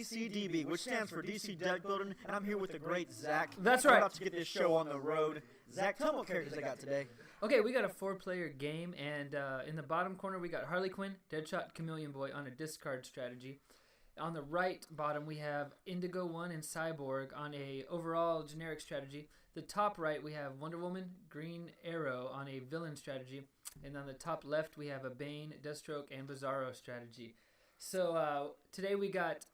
DCDB, which stands for DC Deckbuilding, and I'm here with the great Zach. That's We're right. about to get this show on the road. Zach, tell me what characters I got today. Okay, we got a 4-player game, and in the bottom corner we got HarleyQuinn, Deadshot, ChameleonBoy on a discard strategy. On the right bottom we have WonderWoman and Cyborg on a overall generic strategy. The top right we have WonderWoman, GreenArrow on a villain strategy. And on the top left we have a Bane, Deathstroke, and Bizarro strategy. So today we got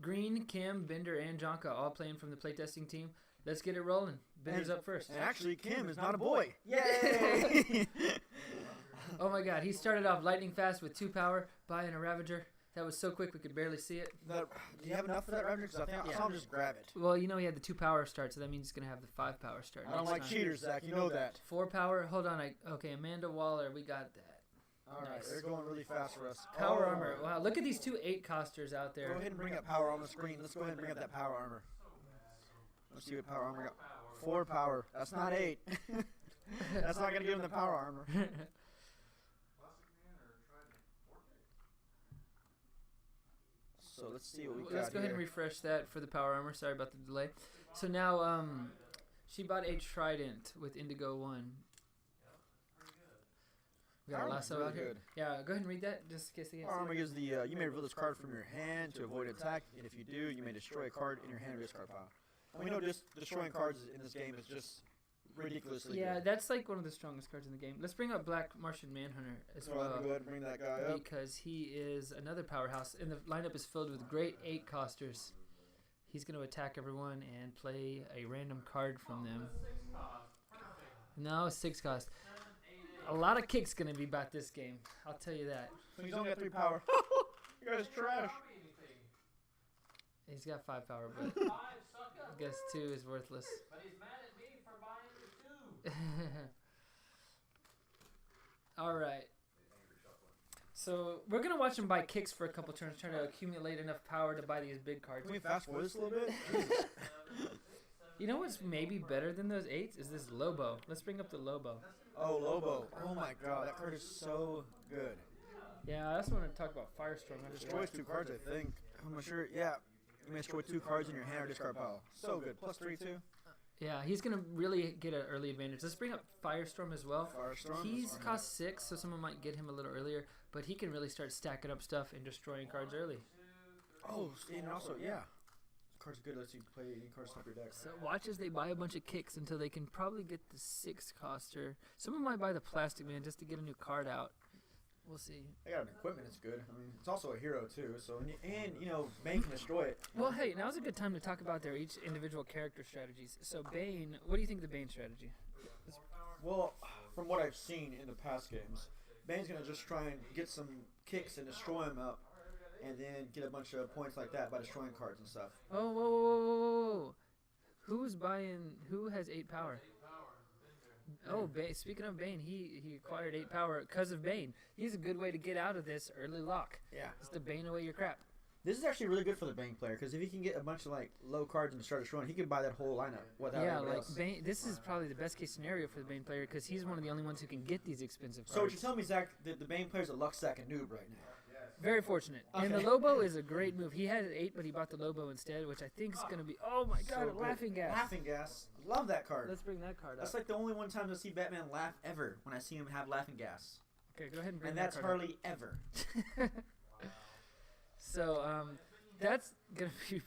Green, Kim, Bender, and Jank all playing from the playtesting team. Let's get it rolling. Bender's up first. And actually, Kim is not a boy. Yay! Oh my god, he started off lightning fast with 2 power, buying a Ravager. That was so quick we could barely see it. Do you have enough for that Ravager? Because I think I saw him just grab it. Well, you know he had the 2 power start, so that means he's going to have the 5 power start. I don't like cheaters, Zach. You know that. 4 power. Hold on. Okay, Amanda Waller, we got that. All right, they're going really fast for us. Power armor. Wow, look at these 2 8-costers out there. Go ahead and bring up power on the screen. Let's go ahead and bring up that power armor. Let's see what power armor got. 4 power. That's not 8. That's not going to give him the power armor. So let's see what we got. Let's go ahead and refresh that for the power armor. Sorry about the delay. So now she bought a Trident with Indigo 1. We got a lasso out here. Yeah, go ahead and read that just in case they Power armor gives the you may reveal this card from your hand to avoid attack, and if you do, you may destroy a card in your hand or discard pile. And we know just destroying cards in this game is just ridiculously good. That's like one of the strongest cards in the game. Let's bring up Black Martian Manhunter as well. Go ahead and bring that guy up. Because he is another powerhouse, and the lineup is filled with great 8-costers. He's going to attack everyone and play a random card from them. No, 6 cost. A lot of kicks going to be about this game. I'll tell you that. So he's only got 3 power. You guys trash. He's got 5 power, but I guess 2 is worthless. But he's mad at me for buying the 2. All right. So we're going to watch him buy kicks for a couple turns, trying to accumulate enough power to buy these big cards. Can we fast forward this a little bit? You know what's maybe better than those 8s is this Lobo. Let's bring up the Lobo. Oh, Lobo. Oh my god, that card is so good. Yeah, I also want to talk about Firestorm. Destroys 2 cards, I think. I'm not sure. Yeah. You may destroy 2 cards in your hand or discard pile. So good. Plus 3 too. Yeah, he's going to really get an early advantage. Let's bring up Firestorm as well. Firestorm. He's cost 6, so someone might get him a little earlier, but he can really start stacking up stuff and destroying cards early. Oh, and also, yeah. This card's good. Lets you play any cards top your deck. So watch as they buy a bunch of kicks until they can probably get the 6-coster. Someone might buy the Plastic Man just to get a new card out. We'll see. They got an equipment that's good. I mean, it's also a hero too. So and you know, Bane can destroy it. Well, hey, now's a good time to talk about their each individual character strategies. So Bane, what do you think of the Bane strategy? Well, from what I've seen in the past games, Bane's gonna just try and get some kicks and destroy him up, and then get a bunch of points like that by destroying cards and stuff. Oh, whoa. Who's buying? Who has 8 power? Oh, Bane. Speaking of Bane, he acquired 8 power because of Bane. He's a good way to get out of this early lock. Yeah. Just to Bane away your crap. This is actually really good for the Bane player because if he can get a bunch of like low cards and start destroying, he can buy that whole lineup without everybody else. Bane. This is probably the best case scenario for the Bane player because he's one of the only ones who can get these expensive cards. So what you tell me, Zach, that the Bane player's a luck sack and noob right now? Very fortunate. Okay. And the Lobo is a great move. He had 8, but he bought the Lobo instead, which I think is going to be... Oh, my God, so Laughing Gas. Laughing Gas. Love that card. Let's bring that card up. That's like the only one time I see Batman laugh ever when I see him have Laughing Gas. Okay, go ahead and bring and that that's card Harley up. ever. So, that's going to be...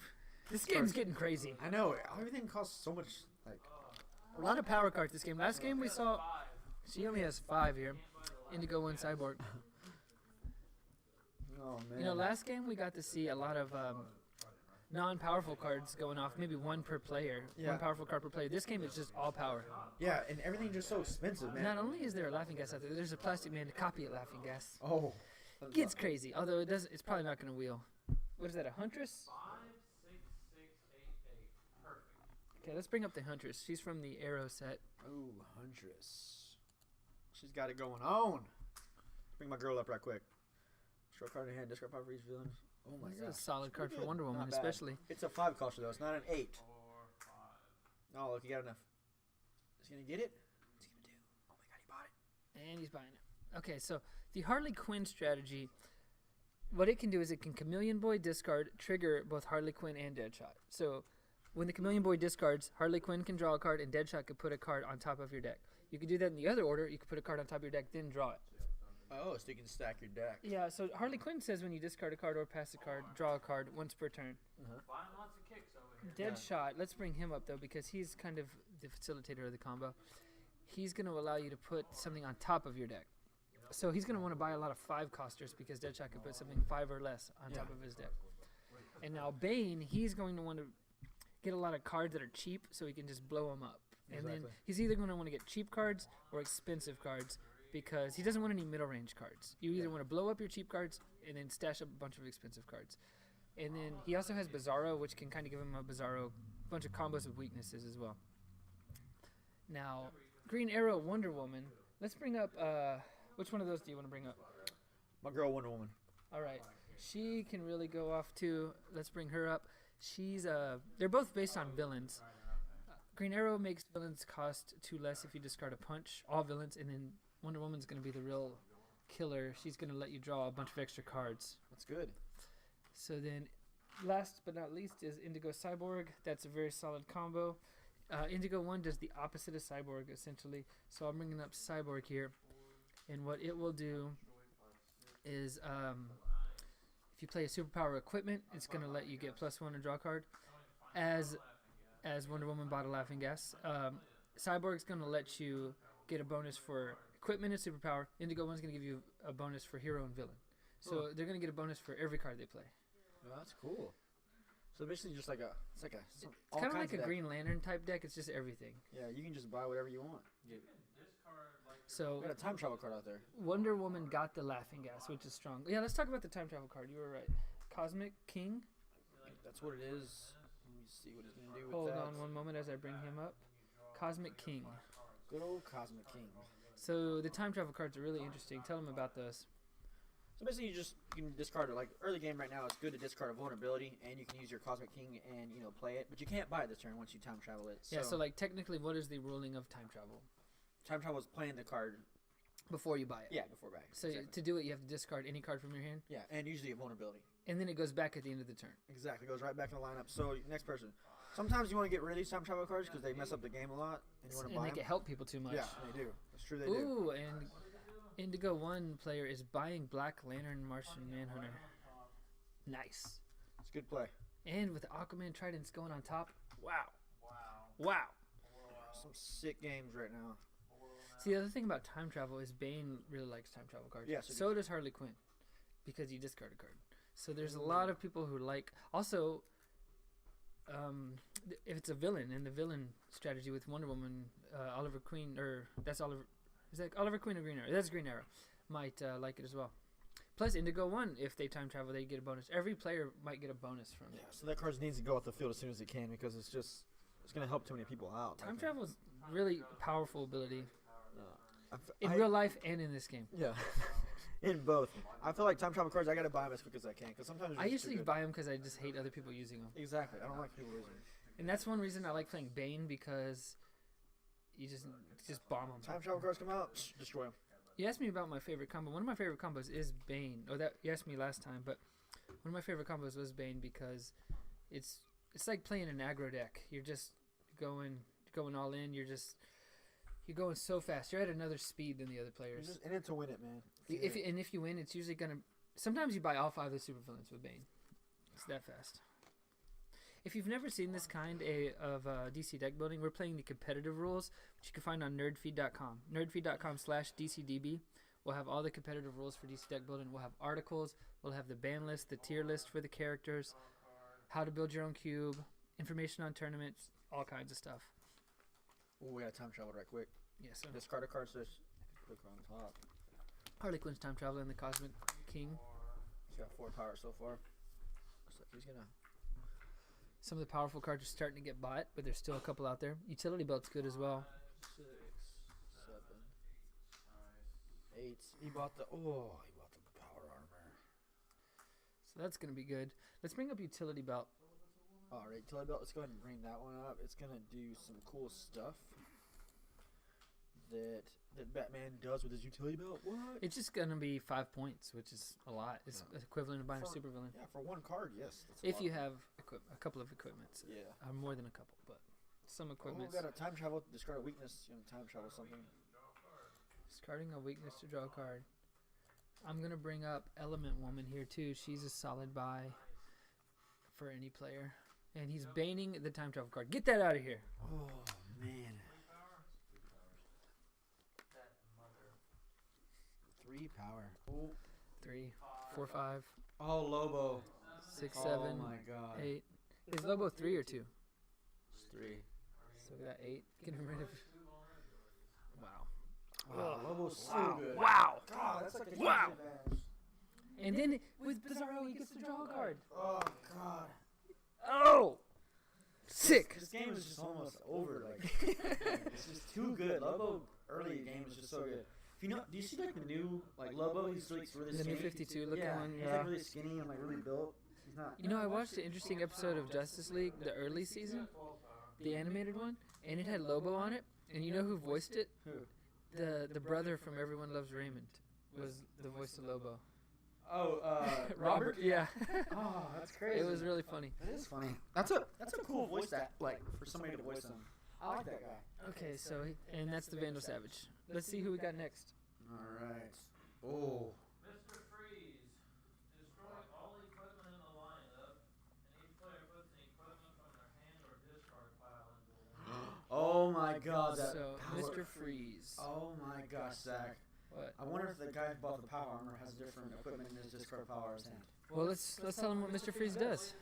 This game's getting crazy. I know. Everything costs so much, like... A lot of power cards this game. Last game we saw... She only has 5 here. Indigo 1 Cyborg. Oh, man. You know, last game we got to see a lot of non-powerful cards going off, maybe 1 per player, 1 powerful card per player. This game is just all power. Yeah, and everything's just so expensive, man. Not only is there a Laughing Gas out there, there's a Plastic Man to copy a Laughing Gas. Oh. Gets crazy, although it doesn't. It's probably not going to wheel. What is that, a Huntress? 5, 6, 6, 8, 8. Perfect. Okay, let's bring up the Huntress. She's from the Arrow set. Ooh, Huntress. She's got it going on. Bring my girl up right quick. Short card in hand, discard power for each villain. Oh my god. This is a solid card for WonderWoman, especially. It's a 5 cost though, it's not an 8. 4, 5. Oh, look, he got enough. Is he gonna get it? What's he gonna do? Oh my god, he bought it. And he's buying it. Okay, so the HarleyQuinn strategy what it can do is it can ChameleonBoy discard, trigger both HarleyQuinn and Deadshot. So when the ChameleonBoy discards, HarleyQuinn can draw a card and Deadshot can put a card on top of your deck. You can do that in the other order. You can put a card on top of your deck, then draw it. Oh, so you can stack your deck. Yeah, so HarleyQuinn says when you discard a card or pass a card, draw a card once per turn. Buying lots of kicks over here. Deadshot, let's bring him up though because he's kind of the facilitator of the combo. He's going to allow you to put something on top of your deck. So he's going to want to buy a lot of 5-costers because Deadshot can put something 5 or less on top of his deck. And now Bane, he's going to want to get a lot of cards that are cheap so he can just blow them up. And then he's either going to want to get cheap cards or expensive cards because he doesn't want any middle range cards. You either want to blow up your cheap cards and then stash up a bunch of expensive cards. And then he also has Bizarro, which can kind of give him a Bizarro bunch of combos of weaknesses as well. Now, GreenArrow WonderWoman. Let's bring up, which one of those do you want to bring up? My girl WonderWoman. All right. She can really go off too. Let's bring her up. She's, they're both based on villains. GreenArrow makes villains cost 2 less if you discard a punch, all villains, and then WonderWoman's going to be the real killer. She's going to let you draw a bunch of extra cards. That's good. So then, last but not least is Indigo Cyborg. That's a very solid combo. Indigo 1 does the opposite of Cyborg, essentially. So I'm bringing up Cyborg here. And what it will do is, if you play a superpower equipment, it's going to let you get +1 to draw a card. As WonderWoman bought a Laughing Gas. Cyborg's going to let you get a bonus for equipment and superpower. Indigo 1's going to give you a bonus for hero and villain. So they're going to get a bonus for every card they play. Oh, that's cool. So basically just like a, it's kind of like a Green Lantern type deck. It's just everything. Yeah, you can just buy whatever you want. So we got a time travel card out there. WonderWoman got the Laughing Gas, which is strong. Yeah, let's talk about the time travel card. You were right. Cosmic King. That's what it is. Let me see what he's going to do with Hold that. on one moment as I bring him up. Cosmic King. Good old Cosmic King. So the time travel cards are really interesting. Tell them about those. So basically, you can discard it. Like early game right now, it's good to discard a vulnerability, and you can use your Cosmic King and play it. But you can't buy it this turn once you time travel it. Yeah. So like technically, what is the ruling of time travel? Time travel is playing the card before you buy it. Yeah, before buying. So to do it, you have to discard any card from your hand. Yeah, and usually a vulnerability. And then it goes back at the end of the turn. Exactly, goes right back in the lineup. So next person. Sometimes you want to get rid of these time travel cards because they mess up the game a lot, and you want to buy them. And they can help people too much. Yeah, they do. That's true, they do. Ooh, and Indigo 1 player is buying Black Lantern Martian Manhunter. Nice. It's good play. And with the Aquaman Tridents going on top. Wow. Some sick games right now. See, the other thing about time travel is Bane really likes time travel cards. Yeah, so does HarleyQuinn because you discard a card. So there's a lot of people who like. Also, if it's a villain and the villain strategy with WonderWoman, Oliver Queen, or that's Oliver. Is that Oliver Queen or GreenArrow? That's GreenArrow. Might like it as well. Plus Indigo 1, if they time travel, they get a bonus. Every player might get a bonus from it. Yeah, so that card needs to go off the field as soon as it can because it's going to help too many people out. Time travel is really powerful ability in I- real life and in this game. Yeah. In both. I feel like time travel cards, I got to buy them as quick as I can because sometimes I usually buy them because I just hate other people using them. Exactly. I don't like people using them. And that's one reason I like playing Bane because you just bomb them. Time travel cards come out, destroy them. You asked me about my favorite combo. One of my favorite combos is Bane. Oh, that you asked me last time, but one of my favorite combos was Bane because it's like playing an aggro deck. You're just going all in. You're going so fast. You're at another speed than the other players. You're just in it to win it, man. If you win, it's usually gonna. Sometimes you buy all 5 of the supervillains with Bane. It's that fast. If you've never seen this kind of DC deck building, we're playing the competitive rules, which you can find on nerdfeed.com. Nerdfeed.com/DCDB. We'll have all the competitive rules for DC deck building. We'll have articles. We'll have the ban list, the tier list for the characters, how to build your own cube, information on tournaments, all kinds of stuff. Oh, we got to time travel right quick. Yes. Yeah, so discard a card, so click on top. HarleyQuinn's time travel and the Cosmic King. He's got 4 power so far. Looks like he's gonna. Some of the powerful cards are starting to get bought, but there's still a couple out there. Utility Belt's good as well. 6, 7, 8. He bought the power armor. So that's gonna be good. Let's bring up Utility Belt. All right, Utility Belt. Let's go ahead and bring that one up. It's gonna do some cool stuff. that Batman does with his utility belt. What? It's just gonna be 5 points, which is a lot. It's equivalent to buying a supervillain. Yeah, for one card, yes. If you have a couple of equipments. Yeah. More than a couple, but some equipments. Oh, got a time travel, discard a weakness, time travel something. Discarding a weakness to draw a card. I'm gonna bring up Element Woman here too. She's a solid buy for any player, and he's baning the time travel card. Get that out of here. Oh man. 3 power. Oh. 3, 4, 5. Oh, Lobo. 6, 7. Oh my god. 8. Is Lobo 3 or 2? It's 3. So we got 8. Getting rid of. Wow. Wow, Lobo's so good. Wow. God, that's like a Wow. huge advantage. And then with Bizarro, he gets to draw a card. Oh god. Oh. Sick. This game is just almost over. Like, it's just too good. Lobo early game is just so good. If you know, do you see like the new Lobo? He's like really The skinny. new 52 looking one. He's like really skinny and like really built. He's not. You know, I watched an interesting episode of Justice League, the early season, the animated one, and it had Lobo on it. And you know who voiced it? Who? The brother from Everyone Loves Raymond was the voice of Lobo. Oh, Robert? Yeah. Oh, that's crazy. It was really funny. That is funny. That's a cool voice for somebody to voice him. I like that guy. Okay, so and that's the Vandal Savage. Let's see who we got next. All right. Oh. Mr. Freeze. Destroy all equipment in the lineup, and each player puts the equipment from their hand or discard pile into the lineup. Oh my God. That So, power. Mr. Freeze. Oh my gosh, Zach. What? I wonder if the guy who bought the power armor has different equipment in his discard power as hand. Well, let's tell him what Mr. Freeze does.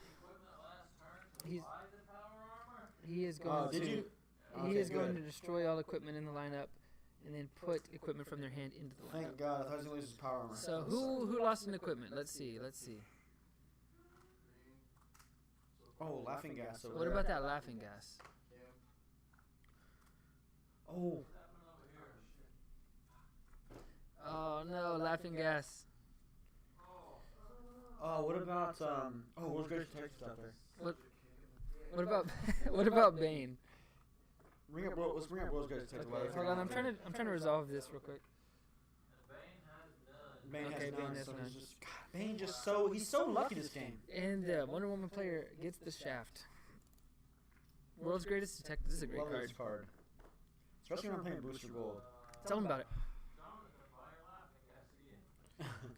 He's he is going did to you? he Okay, is going good. to destroy all equipment in the lineup, and then put equipment from their hand into the lineup. Thank God. I thought he was going to lose his power armor. So who lost an equipment? Let's see. Oh, laughing gas over What there. about that laughing gas? Oh. Oh no, laughing gas. Oh, what about where's Great Detectives out there? What about what about Bane? Let's bring up World's Great Detective. Okay, hold on. I'm trying to resolve this real quick. Bane Okay, has Bane none, has so none. he's just God, Bane he's so lucky this game. And the Wonder Woman player gets the shaft. World's Greatest Detective. This is a great Love card. this card. Especially when I'm playing Booster Gold. Tell him about it.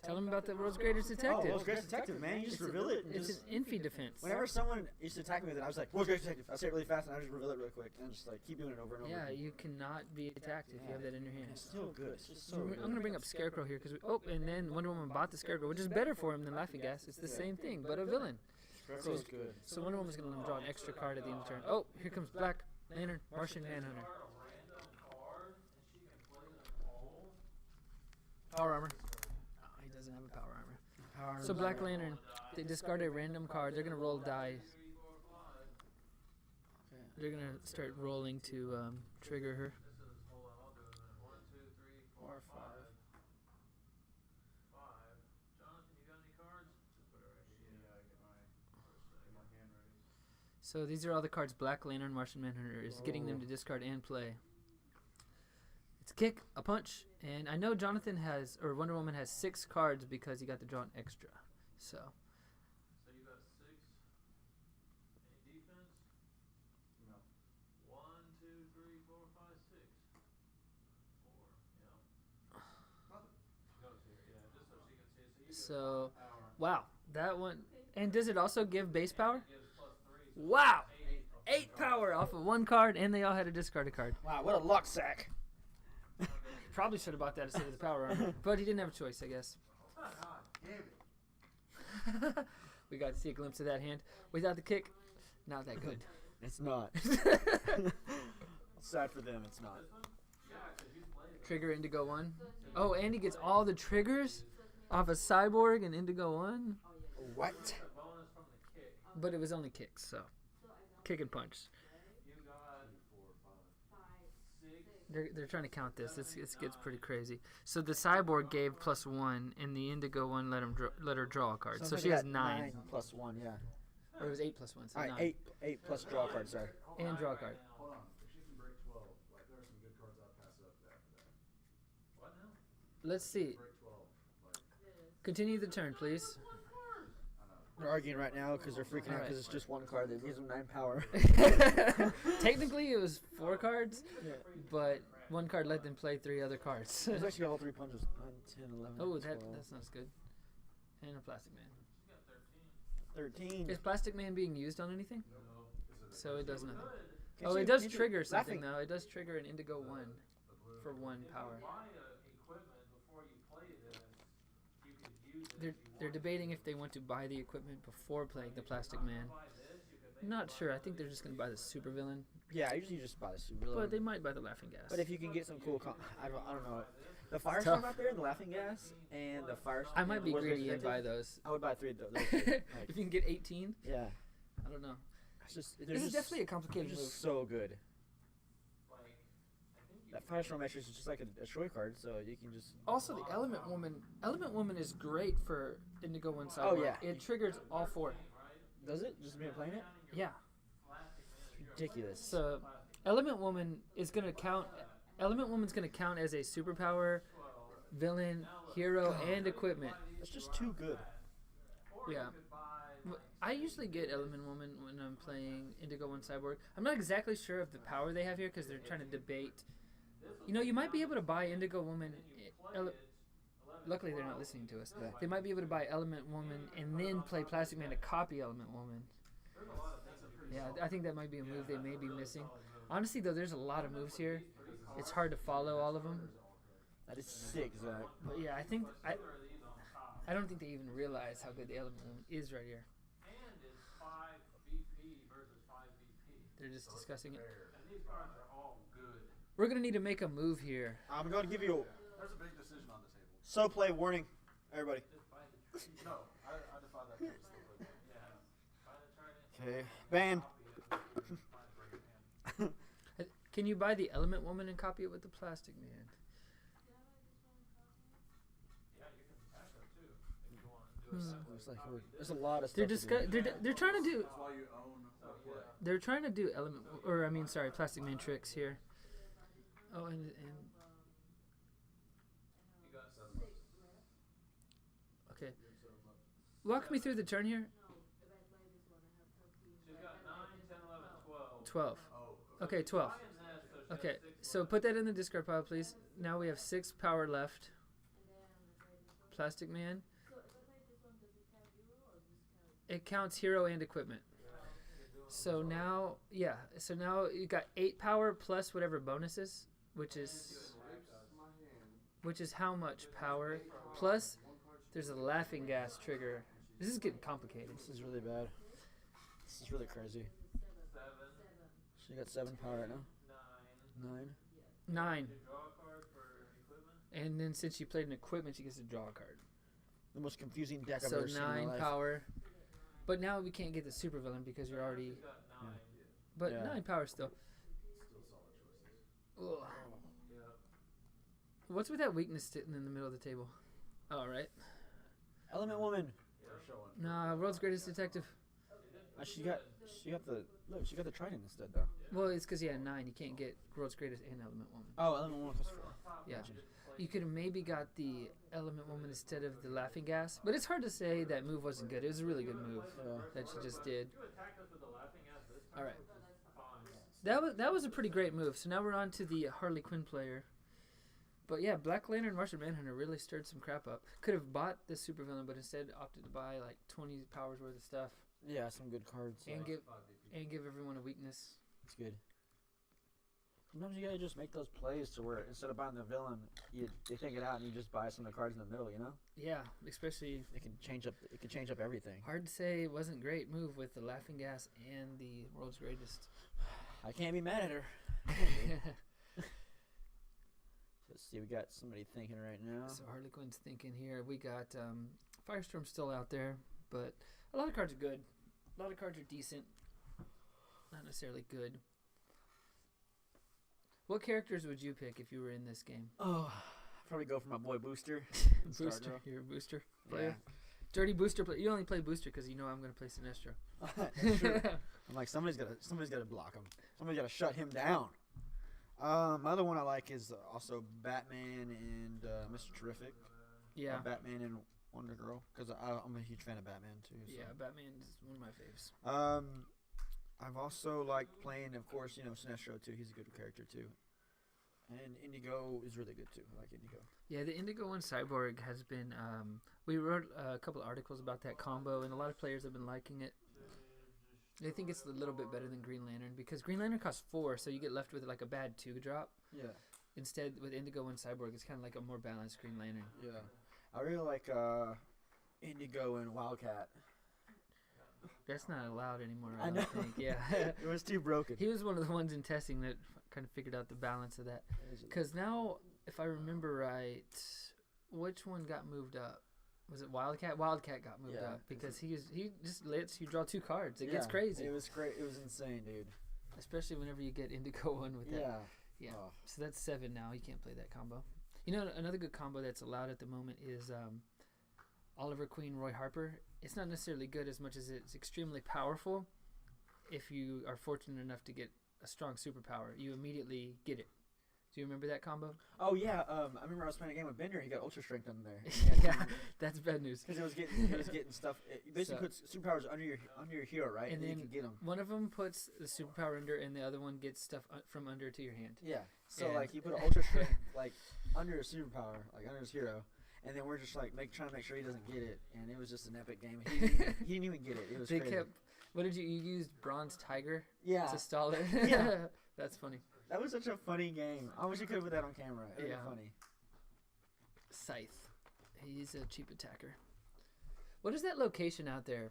Tell him about the World's Greatest Oh, Detective. World's Greatest Detective, man. You just reveal it. And It's just, an infi defense. whenever someone used to attack me with it, I was like, World's Greatest Detective. I say it really fast and I just reveal it real quick. And just like keep doing it over and over. Yeah, you cannot be attacked if you have that in your hand. It's still good. It's just so I'm good. gonna bring up Scarecrow here because and then Wonder Woman bought the Scarecrow, which is better for him than Laughing Gas. It's the same thing, but a villain. Scarecrow's good. So Wonder Woman's gonna let him draw an extra card at the end of the turn. Oh, here comes Black Lantern, Martian Manhunter. Power armor. Oh, he doesn't have a power armor. So Black Lantern, they discard a random card. They're gonna roll die. They're gonna start rolling to trigger her. 4, 5. Jonathan, you got any cards? Just put it right here. Yeah, get my hand ready. So these are all the cards Black Lantern, Martian Manhunter is getting them to discard and play. It's a kick, a punch, and I know Jonathan Wonder Woman has 6 cards because he got to draw an extra. So. So you got 6. Any defense? No. 1, 2, 3, 4, 5, 6. 4. Yeah. She goes here. Yeah, just so she can see it. So you get power. Wow, that one. And does it also give base power? It gives +3. So Wow, 8. 8 power off of 1 card, and they all had to discard a card. Wow, what a luck sack. Probably should have bought that instead of the power armor, but he didn't have a choice, I guess. We got to see a glimpse of that hand. Without the kick, not that good. It's not. Sad for them, it's not. Trigger Indigo 1. Oh, and he gets all the triggers off of Cyborg and Indigo 1. What? Bonus from the kick. But it was only kicks, so. Kick and punch. You got 6. They're trying to count this. This gets pretty crazy. So the Cyborg gave +1, and the Indigo 1 let her draw a card. So she has 9. 9+1, yeah. Or it was 8+1, so All 9. right, 8 plus draw cards, sorry. And draw a card. Hold on. If she can break 12, like there are some good cards I'll pass up that let's see. Continue the turn, please. They're arguing right now because they're freaking out Alright. because it's just 1 card. That gives them 9 power. Technically, it was 4 cards, Yeah. but 1 card let them play 3 other cards. It's actually got all 3 punches. 9, 10, 11, Oh, 12, that's not as good. And a Plastic Man. 13. Is Plastic Man being used on anything? So it does nothing. Can't Oh, you- it does can't you- trigger something laughing. though. It does trigger an Indigo 1 for 1 power. Buy equipment before you play this. You could use it. They're debating if they want to buy the equipment before playing the Plastic Man. Not sure. I think they're just gonna buy the supervillain, Yeah, I usually just buy the super. but they might buy the Laughing Gas. But if you can get some cool, I don't know. The tough. Firestorm out there, the Laughing Gas, and the Fire. I might be What's greedy and Detective, buy those. I would buy 3 of those. If you can get 18, Yeah, I don't know. it's just This is definitely a complicated they're move. just so good. That Firestorm actually is just like a destroy card, so you can just. Also, the Element Woman. Element Woman is great for Indigo 1 Cyborg. Oh, yeah. It triggers all 4. Does it? Just me playing it? Yeah. It's ridiculous. So, Element Woman is gonna count. Element Woman's gonna count as a superpower, villain, hero, and equipment. It's just too good. Yeah. I usually get Element Woman when I'm playing Indigo 1 Cyborg. I'm not exactly sure of the power they have here because they're trying to debate. You know, you might be able to buy Indigo Woman. Luckily, they're not listening to us. Yeah. They might be able to buy Element Woman and then play Plastic Man to copy Element Woman. Yeah, I think that might be a move they may be missing. Honestly, though, there's a lot of moves here. It's hard to follow all of them. That is sick, Zach. But yeah, I don't think they even realize how good the Element Woman is right here. And it's 5 VP versus 5 VP. They're just discussing it. And these cards are all good. We're gonna need to make a move here. I'm going to give you There's a big decision on the table. a so play warning, everybody. Just buy the tree. No, I defy that. Case still, but Yeah. Buy the trident. Okay, Bane. Can you buy the Element Woman and copy it with the Plastic Man? Yeah, you can pack them too if you want to do it. Looks like there's a lot of stuff. They're to do. they're trying to do that's why you own or play. they're trying to do Plastic Man tricks here. Oh, and You got 7. okay. Walk me through the turn here. She's got 9, 10, 11, 12. 12. Oh, Okay, 12. Buying this, so she Okay, has 6 so put that in the discard pile, please. Now we have 6 power left. Plastic Man. It counts hero and equipment. So now, yeah. So now you got 8 power plus whatever bonuses, which is how much power? Plus, there's a Laughing Gas trigger. This is getting complicated. This is really bad. This is really crazy. 7, She got 7 power right now. 9. 9. 9. You draw a card for equipment. And then since she played an equipment, she gets to draw a card. The most confusing deck I've So ever seen in my 9 life. power. But now we can't get the supervillain because you're already. She's got 9. But Yeah. 9 power still. Still solid choices. Ugh. Yeah. What's with that weakness sitting in the middle of the table? All right. Element Woman. They're showing. Nah, World's Greatest Detective. She got the trident instead though. Well, it's because 9. You can't get World's Greatest and Element Woman. Oh, Element Woman costs 4. Yeah. You could have maybe got the Element Woman instead of the Laughing Gas. But it's hard to say that move wasn't good. It was a really good move Yeah. that she just did. You attacked us with the laughing gas this time. All right. Which is fine. That was a pretty great move. So now we're on to the HarleyQuinn player. But yeah, Black Lantern and Martian Manhunter really stirred some crap up. Could have bought the supervillain, but instead opted to buy like 20 powers worth of stuff Yeah, some good cards. and give everyone a weakness. It's good. Sometimes you gotta just make those plays to where instead of buying the villain, they take it out and you just buy some of the cards in the middle. You know, Yeah, especially it can change up everything. hard to say it wasn't a great move with the Laughing Gas and the World's Greatest. I can't be mad at her. Let's see, we got somebody thinking right now. So HarleyQuinn's thinking here. We got Firestorm still out there, but a lot of cards are good. A lot of cards are decent. Not necessarily good. What characters would you pick if you were in this game? Oh, I'd probably go for my boy Booster. Booster. Starter. You're a booster Yeah. player. Dirty booster player. You only play booster because you know I'm going to play Sinestro. That's true. I'm like somebody's gotta block him. Somebody's gotta shut him down. My other one I like is also Batman and Mr. Terrific. Yeah. Batman and Wonder Girl, because I'm a huge fan of Batman too. So. Yeah, Batman is one of my faves. I've also liked playing, of course, Sinestro too. He's a good character too. And Indigo is really good too. I like Indigo. Yeah, the Indigo One Cyborg has been. We wrote a couple of articles about that combo, and a lot of players have been liking it. I think it's a little bit better than Green Lantern because Green Lantern costs 4, so you get left with like a bad 2-drop. Yeah. Instead, with Indigo and Cyborg, it's kind of like a more balanced Green Lantern. Yeah. I really like Indigo and Wildcat. That's not allowed anymore, I I know. don't think. Yeah. It was too broken. He was one of the ones in testing that kind of figured out the balance of that. Because now, if I remember right, which one got moved up? Was it Wildcat? Wildcat got moved Yeah, up because he just lets you draw 2 cards. It gets crazy. It was great. It was insane, dude. Especially whenever you get Indigo One with that. Yeah. Yeah. Oh. So that's 7 now. You can't play that combo. You know, another good combo that's allowed at the moment is Oliver Queen, Roy Harper. It's not necessarily good as much as it's extremely powerful. If you are fortunate enough to get a strong superpower, you immediately get it. Do you remember that combo? Oh yeah. I remember I was playing a game with Bender. He got ultra strength on there. Yeah, that's bad news. Because it was getting stuff. It basically puts superpowers under your hero, right? And then you then can get them. one of them puts the superpower under, and the other one gets stuff from under to your hand. Yeah. So And- like he put an ultra strength like under a superpower, like under his hero, and then we're just like trying to make sure he doesn't get it. And it was just an epic game. He didn't even get it. It was They crazy. kept. What did you use? Bronze Tiger Yeah. to stall it. Yeah. That's funny. That was such a funny game. I wish you could have put that on camera. It Yeah. was funny. Scythe. He's a cheap attacker. What is that location out there?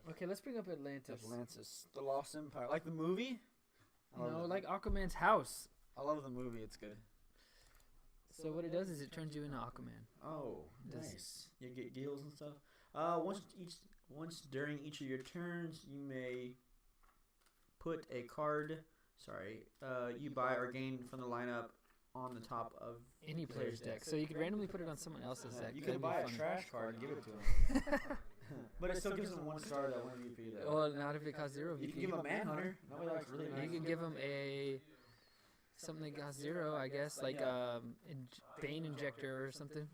Okay, let's bring up Atlantis. Atlantis, the Lost Empire, like the movie. I love No, it. like Aquaman's house. I love the movie. It's good. So what it does is it turns you into Aquaman. Oh, Does- nice. You get gills and stuff. Once during each of your turns, you may put a card. You buy or gain from the lineup on the top of Any player's deck. So you could randomly put it on someone else's deck. You That'd could be buy a funny. trash card and give it to him. But it still gives them 1 star that 1 VP. Though. Well, not if it costs 0 You VP. can give him a Manhunter. Nobody likes really You can give him a something that costs 0, I guess, like Bane Injector or something,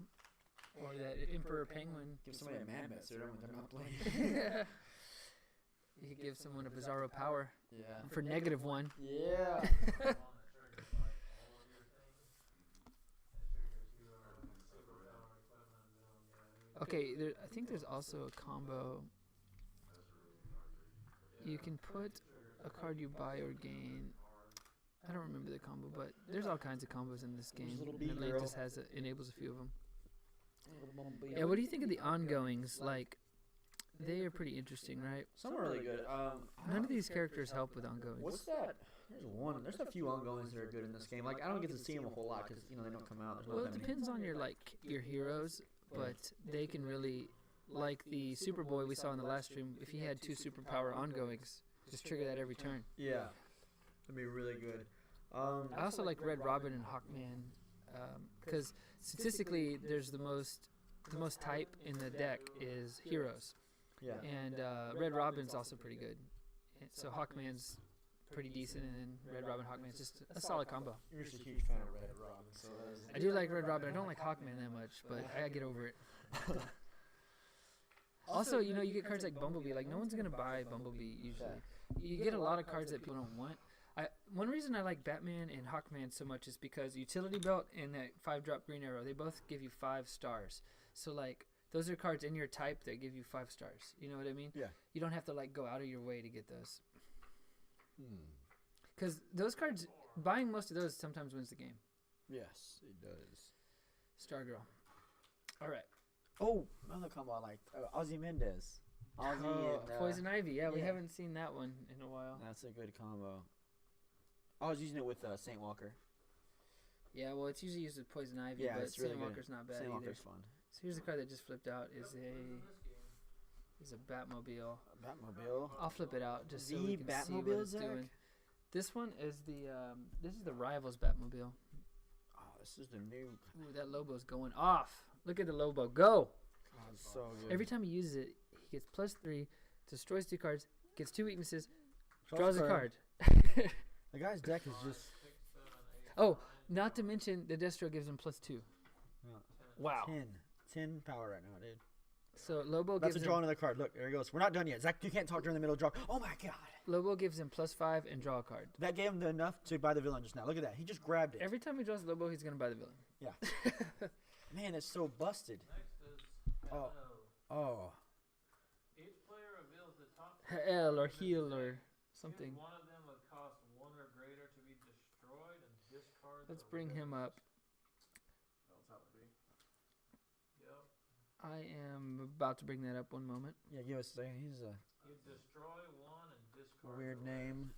or that Emperor Penguin. Give somebody a Man Bet serum when they're not playing. You could give someone a Bizarro power Yeah. for -1. Yeah. Okay, I think there's also a combo. You can put a card you buy or gain. I don't remember the combo, but there's all kinds of combos in this game. little And bee Atlantis girl. enables a few of them. Yeah, what do you think of the ongoings? Like, they are pretty interesting, right? Some are really good. None of these characters help with ongoings. What's that? There's a few ongoings that are good in this game. Like I don't get to see them a whole lot because they don't come out. There's not Well, that it many. depends on your heroes, but they can really, like the Superboy we saw in the last stream. If he had 2 superpower ongoings, just trigger that every turn. Yeah, that'd be really good. I also like Red Robin and Hawkman, because statistically, there's the most type in the deck is heroes, Yeah. and Red Robin's also pretty good. And so Hawkman's pretty decent, and then Red Robin Hawkman's just a solid combo. You're just a huge fan of Red Robin, so that is. I do like Red Robin. I don't like Hawkman that much, but I get over it. Also, you get cards like Bumblebee. Like, no one's going to buy Bumblebee usually. You get a lot of cards that people don't want. One reason I like Batman and Hawkman so much is because Utility Belt and that 5-drop GreenArrow, they both give you 5 stars. So, like, those are cards in your type that give you 5 stars. You know what I mean? Yeah. You don't have to, like, go out of your way to get those. Because those cards, buying most of those sometimes wins the game. Yes, it does. Stargirl. All right. Oh, another combo I liked. Ozzy Mendez. Ozzy and Poison Ivy. Yeah, we yeah. haven't seen that one in a while. That's a good combo. I was using it with Saint Walker. Yeah, well, it's usually used with Poison Ivy, Yeah, but it's really good. Walker's not bad Saint either. Walker's fun. So here's a card that just flipped out. Is a Batmobile. Batmobile. I'll flip it out just so The we can see what Batmobile, it's Zach? doing. This one is this is the Rivals Batmobile. Oh, this is the new. Ooh, that Lobo's going off. Look at the Lobo go. Oh, it's so good. Every time he uses it, he gets +3, destroys 2 cards, gets 2 weaknesses, draws a card. The guy's deck is just Oh, not to mention the Deathstroke gives him +2. Wow. 10 power right now, dude. So Lobo That's gives a draw him another card. Look, there he goes. We're not done yet. Zach, you can't talk during the middle of draw. Oh my god. Lobo gives him +5 and draw a card. That gave him enough to buy the villain just now. Look at that. He just grabbed it. Every time he draws Lobo, he's gonna buy the villain. Yeah. Man, it's so busted. Next is Oh. Hello. Oh. Each player reveals the top Hell or heal or something. One of them would cost 1 or greater to be destroyed and discard. Let's the bring him up. Oh, top B. Yep. I am about to bring that up. One moment. Yeah, give us a second. He's You destroy 1 and a discard. weird the rest. name.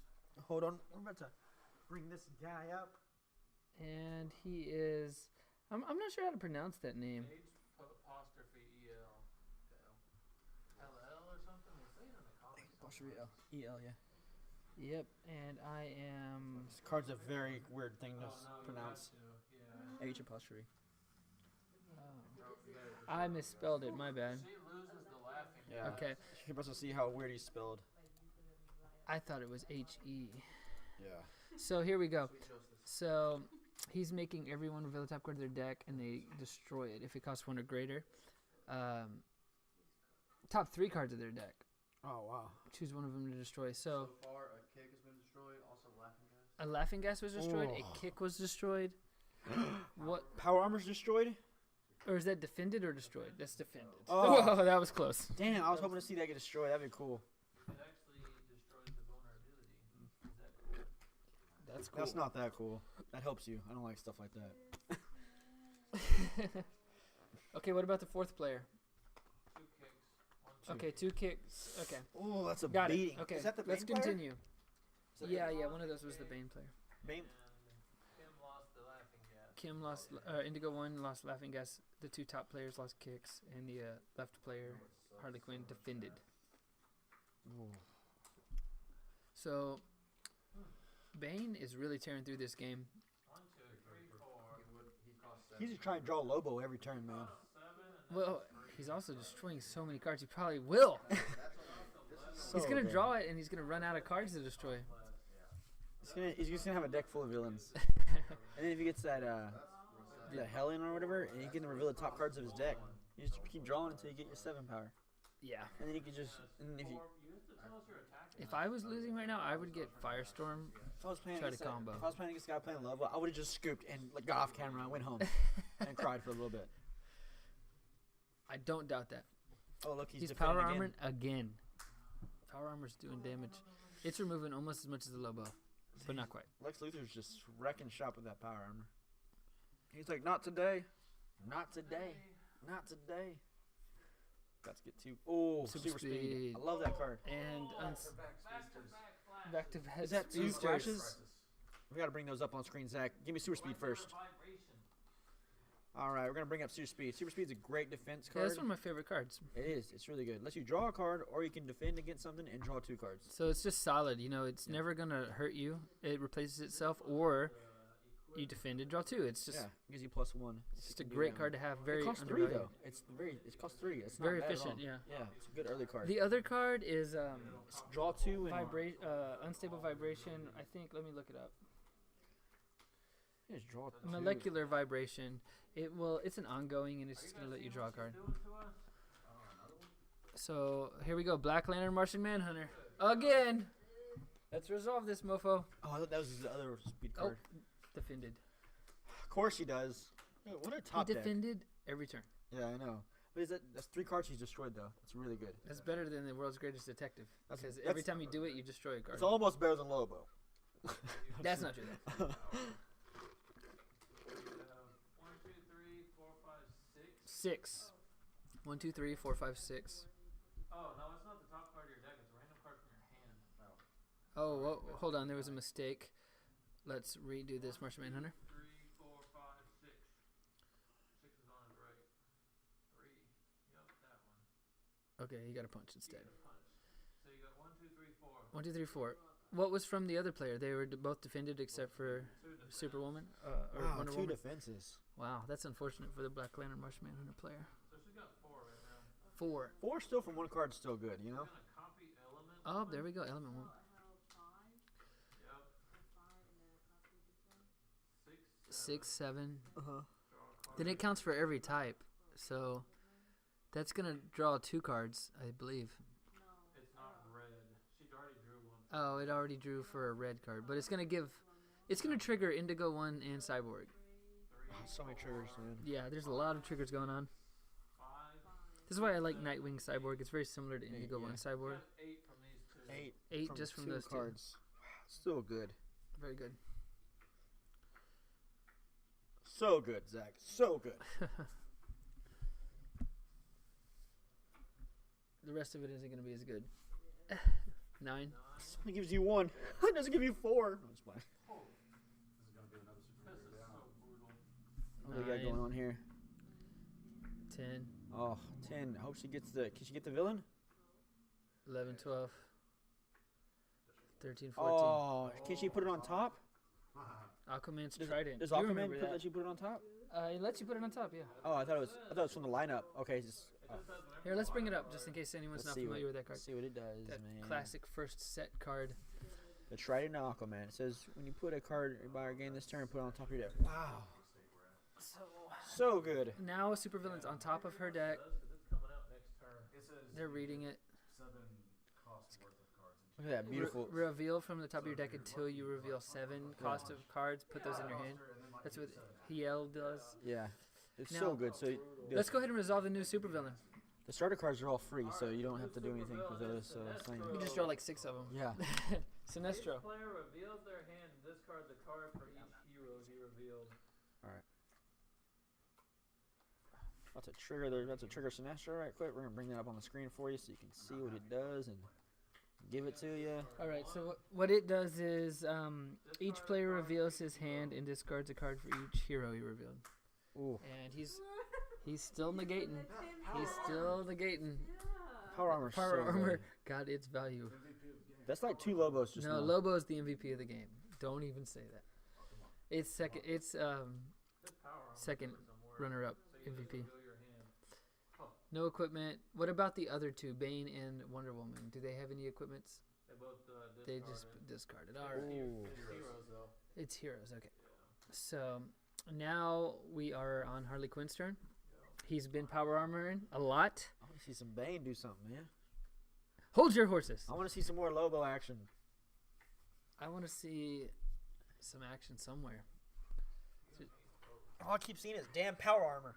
Hold on. I'm about to bring this guy up. And he is. I'm not sure how to pronounce that name. Apostrophe EL. LL or something? We'll say it in the comments. Apostrophe L. EL, yeah. Yep. And I am. This card's a very weird thing to Oh, no, you pronounce. have to. Yeah. H apostrophe. I misspelled it. My bad. She loses the laughing. Yeah. Okay. You're supposed to see how weird he's spelled. I thought it was HE. Yeah. So here we go. Sweet justice. So he's making everyone reveal the top card of their deck, and they destroy it if it costs 1 or greater. Top 3 cards of their deck. Oh, wow. Choose one of them to destroy. So So far, a kick has been destroyed. Also, laughing gas. a laughing gas was destroyed. Oh. A kick was destroyed. What? Power armor's destroyed? Or is that defended or destroyed? That's defended. Oh. Whoa, that was close. Damn, I was hoping to see that get destroyed. That'd be cool. It actually destroys the vulnerability. Is that cool? That's cool. That's not that cool. That helps you. I don't like stuff like that. Okay, what about the 4th player? 2 kicks. 1, 2. Okay, 2 kicks. Okay, Oh, that's a got beating. it. Okay, Is that the let's Bane player? continue. Is that Yeah, yeah, one of those was the Bane player. Bane? And Kim lost the laughing gas. Kim lost, Indigo 1 lost laughing gas. The 2 top players lost kicks, and the left player, HarleyQuinn, defended. Ooh. So, Bane is really tearing through this game. 1, 2, 3, 4. He costs 7. He's just trying to draw Lobo every turn, man. 7 and Well, he's also destroying so many cards. He probably will. He's gonna draw it, and he's gonna run out of cards to destroy. He's just gonna have a deck full of villains. And then if he gets that the Helen or whatever, and he can reveal the top cards of his deck. You just keep drawing until you get your 7 power. Yeah. And then you can just and if you you have to tell us your attack. If I was losing right now, I would get Firestorm. if I was playing Try to against combo. if I was playing against a guy playing Lobo, I would have just scooped and like, got off camera and went home and cried for a little bit. I don't doubt that. Oh look, he's He's defending power again. armored again. Power armor's doing damage. It's removing almost as much as the Lobo, but not quite. Lex Luthor's just wrecking shop with that power armor. He's like, not today. Not today. Not today. Got to get 2. Oh, Super super speed. speed. I love that card. And back to head Is that 2 speedsters. flashes? We got to bring those up on screen, Zach. Give me super speed first. All right, we're going to bring up super speed. Super speed's a great defense Yeah, card. that's one of my favorite cards. It is. It's really good. Lets you draw a card, or you can defend against something and draw 2 cards. So it's just solid. You know, it's never gonna hurt you. It replaces itself, or you defend and draw 2. It's just Yeah, gives you +1. it's just a great card to have. Very It costs 3 undervalued. though. It costs 3. It's not Very bad at efficient. all. Yeah. Yeah, it's a good early card. The other card is It's draw 2 and unstable vibration. I think. Let me look it up. yeah, just draw 2. Molecular vibration. It's an ongoing, and it's just gonna let you draw a card. So here we go. Black Lantern, Martian Manhunter again. Let's resolve this, mofo. Oh, I thought that was the other speed Oh, card. defended. Of course he does. Yo, what a He top deck. defended every turn. Yeah, I know. But that's 3 cards he's destroyed though. It's really good. That's better than the world's greatest detective. That's- Because that's- every time you do it, you destroy a card. It's almost better than Lobo. That's not true. Though. 1, 2, 3, 4, 5, 6. 6. 1, 2, 3, 4, 5, 6. Oh no, it's not the top card of your deck. It's a random card from your hand. Oh, whoa, hold on. There was a mistake. Let's redo this, Martian Manhunter. 3, 4, 5, 6. 6 is on his right. 3. Yep, that one. Okay, you got a punch instead. Punch. So you got 1, 2, 3, 4. 1, 2, 3, 4. What was from the other player? They were both defended except for 2 defense. Superwoman or Wow, Wonder 2 Woman. defenses. Wow, that's unfortunate for the Black Lantern Martian Manhunter player. So she's got 4 right now. 4. 4 still from 1 card is still good, you know? Gonna copy element. Oh, there we go. Element 1. Yep. 6 6, 7. Uh-huh. Then it counts for every type. So that's going to draw 2 cards, I believe. It's not red. She already drew one. Oh, it already drew for a red card. But it's going to give... It's going to trigger Indigo 1 and Cyborg. So many triggers, man. Yeah, there's a lot of triggers going on. 5. This is why I like Nightwing Cyborg. It's very similar to Indigo 1 She Cyborg. has 8 from these 2. 8. 8 just from 2 those cards. Wow, still good. 2. Very good. So good, Zach. So good. The rest of it isn't going to be as good. 9. This only gives you 1. It doesn't give you 4. No, it's fine. This is gonna be another super This is weird so brutal. What do we got 9. going on here? 10. Oh, 10. I hope she gets the... Can she get the villain? 11, 12. 13, 14. Oh, can she put it on top? Aquaman's Trident. Does You Aquaman remember that. let you put it on top? It lets you put it on top, yeah. Oh, I thought it was from the lineup. Okay, just... Oh. Here, let's bring it up just in case anyone's not familiar with that card. Let's see what it does, That man. classic first set card. The Trident Aquaman. It says, when you put a card by or gain this turn, put it on top of your deck. Wow. So good. Now a supervillain's on top of her deck. It's coming out next turn. It says They're reading it. 7 cost worth of cards. Look at that beautiful... Reveal from the top of your deck until you reveal 7 cost of cards. Put those in your hand. That's what Hiel does. Yeah. It's Now- so good. So Let's go ahead and resolve the new supervillain. the starter cards are all free, so you don't have to do anything for those. So it's like, You just draw like 6 of them. yeah. Sinestro. Each player reveals their hand and discards a card for each hero he revealed. That's a trigger. That's a trigger Sinestro right quick. We're gonna bring that up on the screen for you so you can see what it does and give it to you. All right, so what it does is each player reveals his hand and discards a card for each hero he revealed. Ooh. And he's still negating. He's still negating. Power armor. Power so armor good. got its value. That's like 2 Lobos just No, now. Lobo's the MVP of the game. Don't even say that. It's second. It's This power armor second somewhere. runner-up So you just MVP. reveal your hand. No equipment. What about the other 2, Bane and WonderWoman? Do they have any equipments? They both They discarded. just discarded. All right. Ooh. It's heroes though. It's heroes. Okay. Yeah. So now we are on HarleyQuinn's turn. He's been power armoring a lot. I want to see some Bane do something, man. Hold your horses. I want to see some more Lobo action. I want to see some action somewhere. All I keep seeing is damn power armor.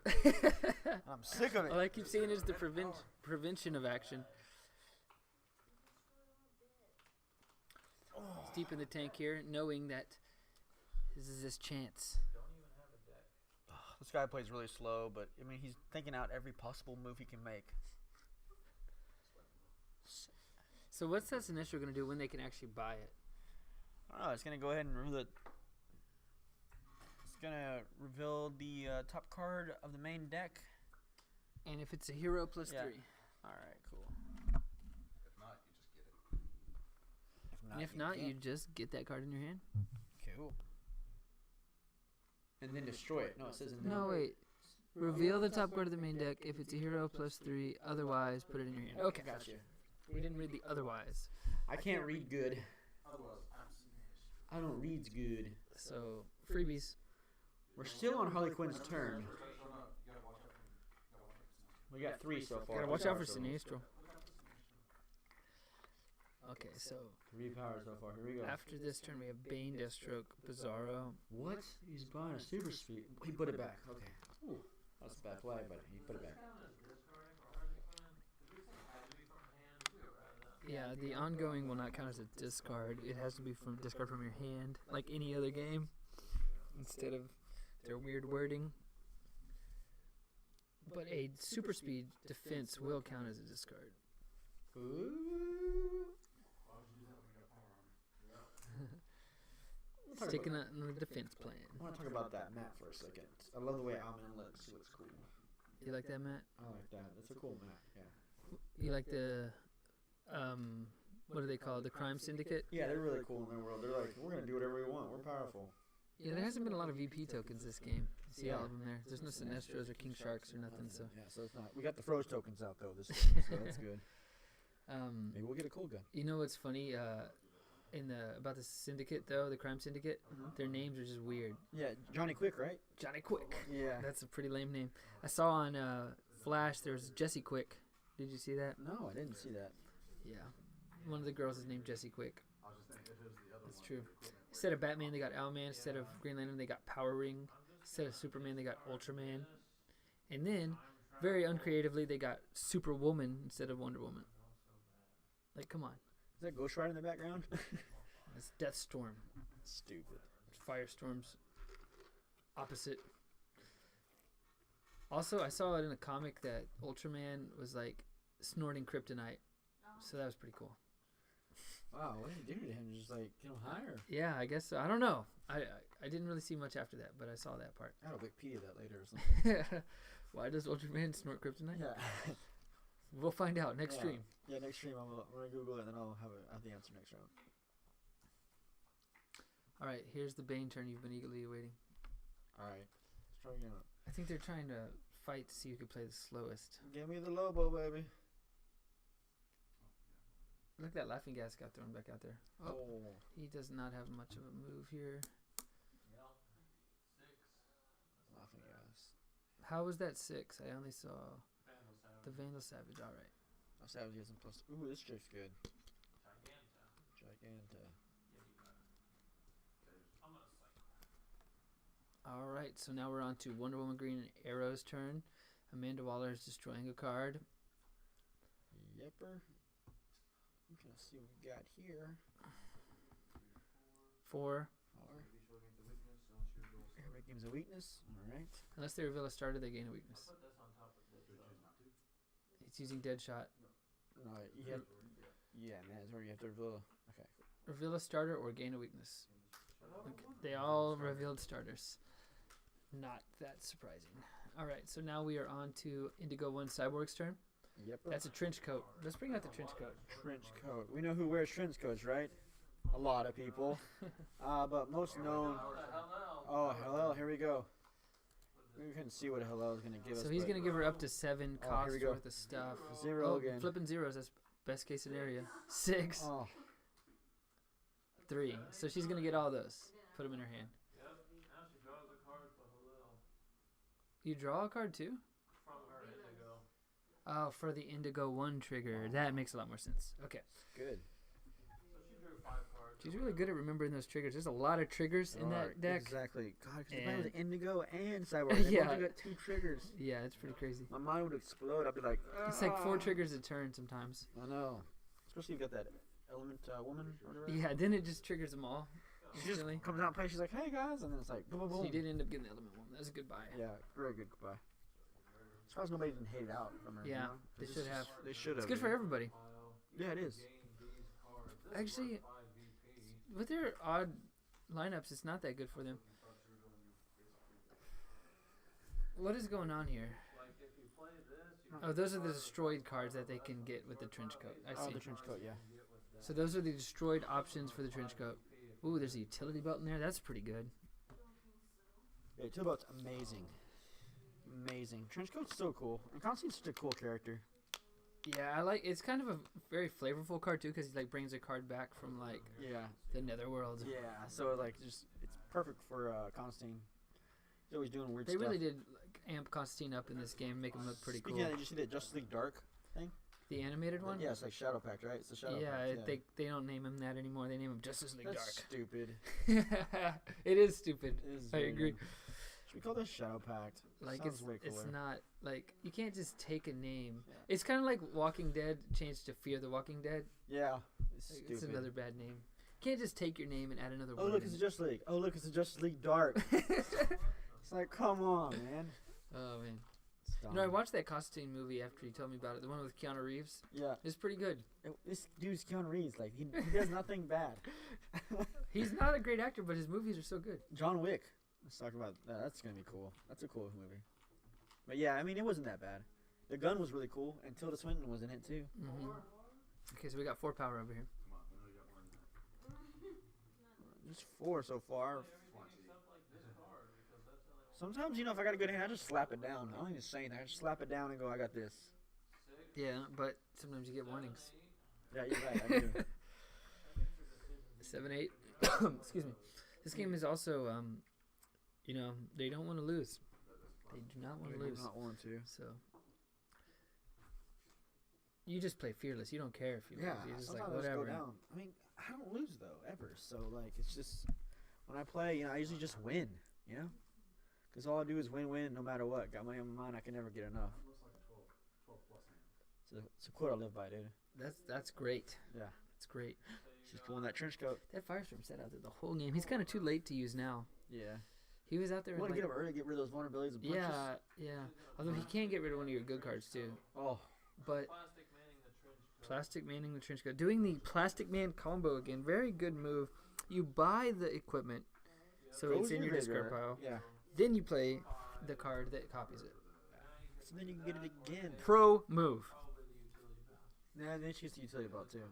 I'm sick of it. All I keep seeing is the prevention of action. He's deep in the tank here, knowing that this is his chance. Don't even have a deck. This guy plays really slow, but I mean, he's thinking out every possible move he can make. So what's that Sinestro going to do when they can actually buy it? I don't know. It's gonna go ahead and reveal it. It's gonna reveal the top card of the main deck. And if it's a hero plus Yeah. 3. All right, cool. If not, you just get it. And if not, you can't. just get that card in your hand. Cool. And then destroy it. No, it says in there. No, wait. Reveal the top card of the main deck if it's a hero plus 3. Otherwise, put it in your hand. Okay, Gotcha. We didn't read the otherwise. I can't read good. Otherwise, I'm smashed. I don't read good. So, freebies. We're still on HarleyQuinn's turn. You gotta watch out for We got 3 so far. Gotta watch out for Sinestro. Okay, so 3 power so far. Here we go. after this turn, we have Bane, Deathstroke, Bizarro. What? He's buying a super speed. He put it back. Okay. Ooh, that's a bad play, but he put it back. Count as discarding for HarleyQuinn? Did we say it had to be from hand? We were right at that. Yeah, the ongoing will not count as a discard. It has to be from discard from your hand, like any other game, instead of their weird wording. But a super speed defense will count as a discard. Ooh. Why would you do that when you got power armor? Sticking on the defense plan. I want to talk about that map for a second. I love the way Alman looks. He looks cool. You like that, Matt? I like that. That's a cool map. Yeah. You like the, what do they call it? The Crime Syndicate? Yeah, they're really cool in their world. They're like, we're gonna do whatever we want. We're powerful. Yeah, there hasn't been a lot of VP tokens this game. See all of them there. There's no Sinestros or King Sharks or nothing, so. Yeah, so it's not. We got the Froze tokens out though this game, so that's good. Maybe we'll get a cool gun. You know what's funny? about the syndicate though, the crime syndicate. Their names are just weird. Yeah, Johnny Quick, right? Johnny Quick. Yeah. That's a pretty lame name. I saw on Flash there was Jesse Quick. Did you see that? No, I didn't see that. Yeah. One of the girls is named Jesse Quick. I was just thinking if it was the other That's one. true. Instead of Batman, they got Owlman. Instead of Green Lantern, they got Power Ring. Instead of Superman, they got Ultraman. And then, very uncreatively, they got Superwoman instead of Wonder Woman. Like, come on. Is that Ghost Rider in the background? It's Deathstorm. Stupid. Firestorm's opposite. Also, I saw it in a comic that Ultraman was like snorting kryptonite. So that was pretty cool. Wow, what did you do to him? Just like get him higher? Yeah, I guess so. I don't know. I didn't really see much after that, but I saw that part. I gotta Wikipedia that later or something. Why does Ultraman snort kryptonite? Yeah. We'll find out next stream. Yeah, next stream I'm gonna Google it and then I'll have the answer next round. All right, here's the Bane turn you've been eagerly awaiting. All right, let's try again. I think they're trying to fight to see who can play the slowest. Give me the Lobo, baby. Look, that laughing gas got thrown back out there. Oh. He does not have much of a move here. Yep. 6. Laughing gas. How was that 6? I only saw Vandal Savage. the Vandal Savage. All right. I'll say I was using plus. Ooh, this trick's good. Giganta. Giganta. Yeah, you got it. I'm gonna cycle. All right. So now we're on to Wonder Woman Green Arrow's turn. Amanda Waller is destroying a card. Yepper. I'm gonna see what we got here. 4. Everybody gives a weakness. All right. Unless they reveal a starter, they gain a weakness. Put this on top of Deadshot. He's using Deadshot. No, you have. Yeah, man, it's where you have to reveal. Okay. Reveal a starter or gain a weakness. Okay. They all revealed starters. Not that surprising. All right, so now we are on to Indigo 1 Cyborg's turn. Yep. That's a trench coat. Let's bring out the trench coat. Trench coat. We know who wears trench coats, right? A lot of people. But most known. Oh, hello. Here we go. We couldn't see what hello is gonna give us. So he's but going to give her up to 7 Oh, costs here we go. worth of stuff. 0 again. Flipping zeros. That's best case scenario. 6, Oh, 3. So she's going to get all those. Put them in her hand. Yep. Now she draws a card for Halil. You draw a card too? From her Indigo. Oh, for the Indigo 1 trigger. That makes a lot more sense. Okay. good. So she drew 5 cards. She's really good at remembering those triggers. There's a lot of triggers in that deck. Exactly. God, because if I And- was Indigo and Cyborg, they Yeah. both got 2 triggers. Yeah, it's pretty crazy. My mind would explode. I'd be like, It's like 4 "Ah." triggers a turn sometimes. I know. Especially if you got that element woman or whatever. Yeah, then it just triggers them all She just instantly. comes out and plays. She's like, hey guys, and then it's like, boom, boom, boom. She did end up getting the element one. That was a good buy. Yeah, very good goodbye. As far as nobody didn't hate it out from her. Yeah, you know? they 'Cause should it's have. just- They should have. It's good for everybody. Yeah, it is. Actually, with their odd lineups, it's not that good for them. What is going on here? Like if you play this, you Oh, those are the destroyed cards that they can get with the trench coat. I Oh, see. the trench coat, yeah. So those are the destroyed options for the trench coat. Ooh, there's a utility belt in there. That's pretty good. Yeah, Tilbot's amazing. Amazing. Trenchcoat's so cool. And Constantine's such a cool character. Yeah, I like. It's kind of a very flavorful card too, because he like brings a card back from like Yeah. the Netherworld. Yeah, so like just it's perfect for Constantine. He's always doing weird They stuff. really did like amp Constantine up in this game, make him look pretty cool. Speaking of that, did you see that Justice League Dark thing? The animated one. Yeah, it's like Shadow Pact, right? It's the Shadow Yeah, Pact. they don't name him that anymore. They name him Justice League That's stupid. Dark. It is stupid. It is I very agree. dumb. Should we call this Shadow Pact? Like Sounds way it's cooler. not like you can't just take a name. Yeah. It's kind of like Walking Dead changed to Fear the Walking Dead. Yeah, it's Like, stupid. it's another bad name. You can't just take your name and add another Oh word. look, in it's it. the Justice League. Oh look, it's the Justice League Dark. It's like, come on, man. Oh man. It's You know, I dumb. watched that Constantine movie after you told me about it. The one with Keanu Reeves. Yeah, It's pretty good. this dude's Keanu Reeves. Like he does nothing bad. He's not a great actor, but his movies are so good. John Wick. Let's talk about that. That's gonna be cool. That's a cool movie. But yeah, I mean, it wasn't that bad. The gun was really cool, and Tilda Swinton was in it too. Hmm Okay, so we got 4 power over here. Come on, we know you got more than that. Just 4 so far. except like this card because that's the only one. Sometimes, you know, if I got a good hand, I just slap it down. I don't even say anything. I just slap it down and go, I got this. 6, Yeah, but sometimes you get 7, warnings. 8. Yeah, you're right. I do. 7-8. Excuse me. This game is also, you know, they don't want to lose. They do not want to lose. Do not want to. So you just play fearless. You don't care if you lose. You're just like sometimes I just whatever. go down. I mean, I don't lose though ever. So like, it's just when I play, you know, I usually just win. You know, because all I do is win no matter what. Got money on my mind. I can never get enough. Looks like a 12 plus hand. It's a quote I live by, dude. That's great. Yeah. That's great. She's pulling that trench coat. That Firestorm sat out there the whole game. He's kind of too late to use now. Yeah. He was out there. You want to like, get him early, get rid of those vulnerabilities and punches. yeah. Although he can get rid of one of your good cards too. Oh. But Plastic manning the trench coat. Plastic Manning the trench coat. Doing the Plastic Man combo again. Very good move. You buy the equipment, so Goes it's in your discard pile. Yeah. Then you play the card that copies it. So then you can get it again. Pro move. Yeah, then she used the utility belt too.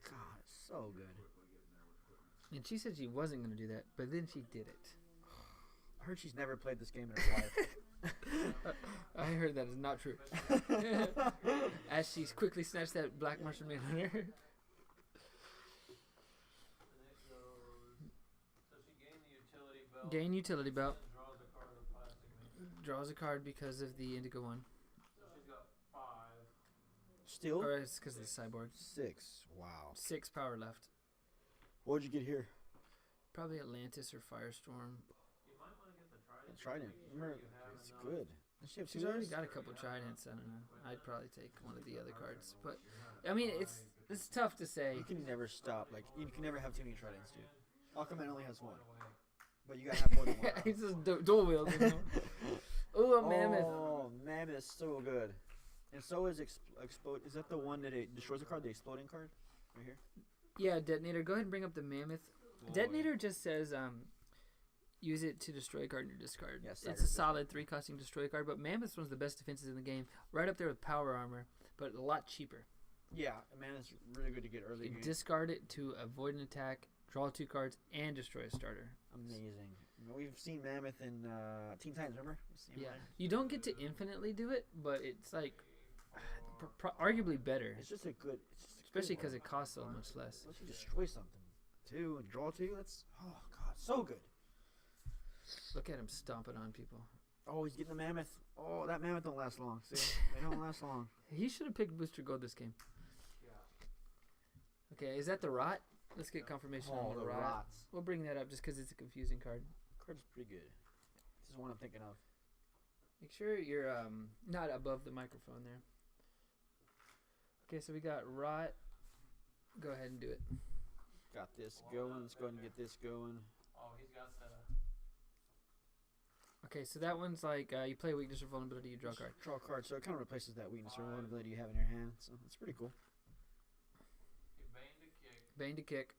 God, so good. And she said she wasn't going to do that, but then she did it. I heard she's never played this game in her life. I heard that is not true. As she quickly snatched that Black Martian Manhunter. So she gained the utility belt. Gain utility belt. And draws a card of Plastic Man. Draws a card because of the Indigo one. So she's got 5. Still? Or it's because of the Cyborg. 6. Wow. 6 power left. What'd you get here? Probably Atlantis or Firestorm. You might want to get the Trident. Trident. Remember, it's good. Does she have She's already got a couple Tridents. I don't know. I'd probably take one of the other cards. But, I mean, it's tough to say. You can never stop. Like, you can never have too many Tridents, dude. Aquaman only has one. But you gotta have more than one. He's just dual wielding. Ooh, a Mammoth. Oh, Mammoth, so good. And so is Explode. Is that the one that it destroys the card? The exploding card? Right here? Yeah, Detonator. Go ahead and bring up the Mammoth. Detonator just says use it to destroy a card in your discard. Yeah, it's a solid 3-costing destroy card, but Mammoth's one of the best defenses in the game. Right up there with Power Armor, but a lot cheaper. Yeah, man, it's really good to get early. You discard it to avoid an attack, draw 2 cards, and destroy a starter. Amazing. We've seen Mammoth in Teen Titans, remember? Yeah, you don't get to infinitely do it, but it's like arguably better. It's just a good, especially because it costs so much less. Let's you destroy something, too, and draw 2. That's so good. Look at him stomping on people. Oh, he's getting the Mammoth. Oh, that Mammoth don't last long. See, they don't last long. He should have picked Booster Gold this game. Okay, is that the Rot? Let's get confirmation on the Rot. Rots. We'll bring that up just because it's a confusing card. Card's pretty good. This is one I'm thinking of. Make sure you're not above the microphone there. Okay, so we got Rot. Go ahead and do it. Got this going. Let's go ahead and get this going. Oh, he's got the... Okay, so that one's like you play weakness or vulnerability, you draw a card. Draw a card, so it kind of replaces that weakness or vulnerability you have in your hand. So it's pretty cool. Bane to kick. Bane to kick.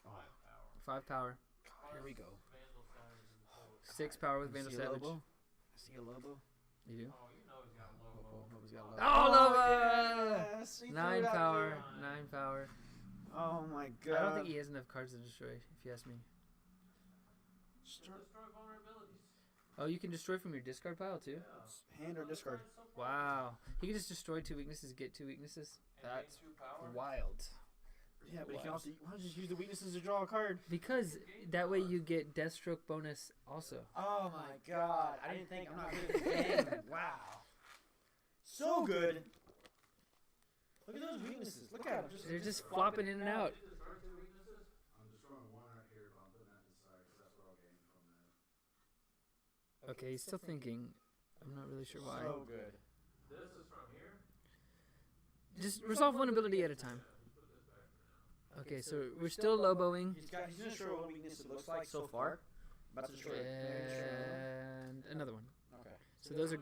5 power. 5 power. God, here we go. Vandal Savage is a total. 6 power with Vandal See a Savage. Lobo? I see a Lobo. You do? Oh, you know he's got Lobo. Lobo's got Lobo. Oh, Lobo! Yeah, see 9 through that, power. dude. 9 power. Oh my god. I don't think he has enough cards to destroy, if you ask me. Destroy vulnerabilities. Oh, you can destroy from your discard pile too? Hand or discard. Wow. He can just destroy 2 weaknesses, get 2 weaknesses. And That's gain 2 power. wild. Yeah, but you can also why don't you just use the weaknesses to draw a card? Because that way you get Deathstroke bonus also. Oh my god. I didn't think I'm not good at this game. Wow. So good. Look at those weaknesses. Look at them. They're just flopping in and out. I'm destroying 1 right here, but I'm putting that inside because that's what I'll gain from that. Okay, he's still thinking. I'm not really sure why. So good. This is from here. Just resolve one ability at a time. Okay, so we're still Loboing. He's gonna show what weakness it looks like so far. About to destroy it. And another one. Okay. So those are.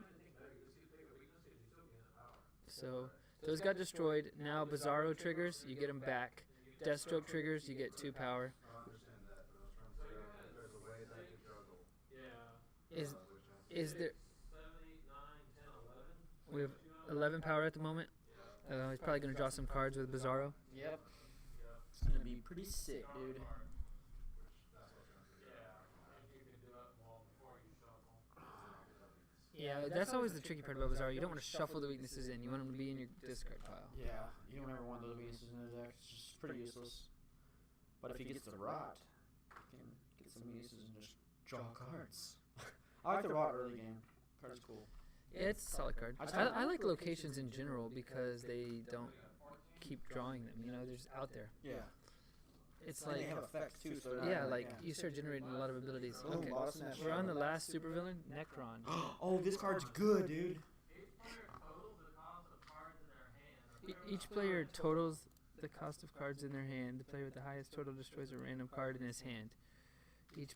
So those got destroyed. Now Bizarro triggers, you get them back. Deathstroke triggers, you get 2 power. I understand that, but I was trying to figure out there's a way that I could juggle. Yeah. Is there? 7, 8, 9, 10, 11. We have 11 power at the moment. He's probably gonna draw some cards with Bizarro. Yep. It's gonna be pretty sick, dude. Yeah. If you can do it before you shuffle. Yeah, that's always the tricky part about Bizarro. You don't want to shuffle the weaknesses in. You want them to be in your discard pile. Yeah, you don't ever want those weaknesses in the deck. It's just pretty useless. But if he gets the rot, he can get some uses and just draw cards. I like the rot early game. Card's cool. Yeah, it's a solid card. I like locations in general because they don't keep drawing them. You know, they're just out there. Yeah. It's And like they have effects too. So they're not yeah, like, like you start generating a lot of abilities. Boom, Okay, boss in that we're on the shot. last supervillain, Necron. Oh, this card's good, dude. Each player totals the cost of cards in their hand. The player with the highest total destroys a random card in his hand. Each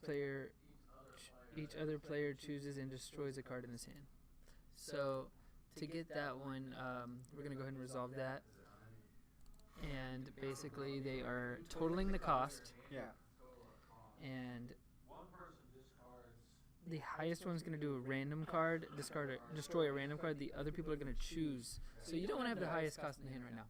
other player chooses and destroys a card in his hand. So to get that one, we're gonna go ahead and resolve that. And basically, they are totaling the cost, Yeah. and One person discards. the highest one's gonna do a random card, destroy a random card. The other people are gonna choose. So you don't want to have the highest cost in the hand right now.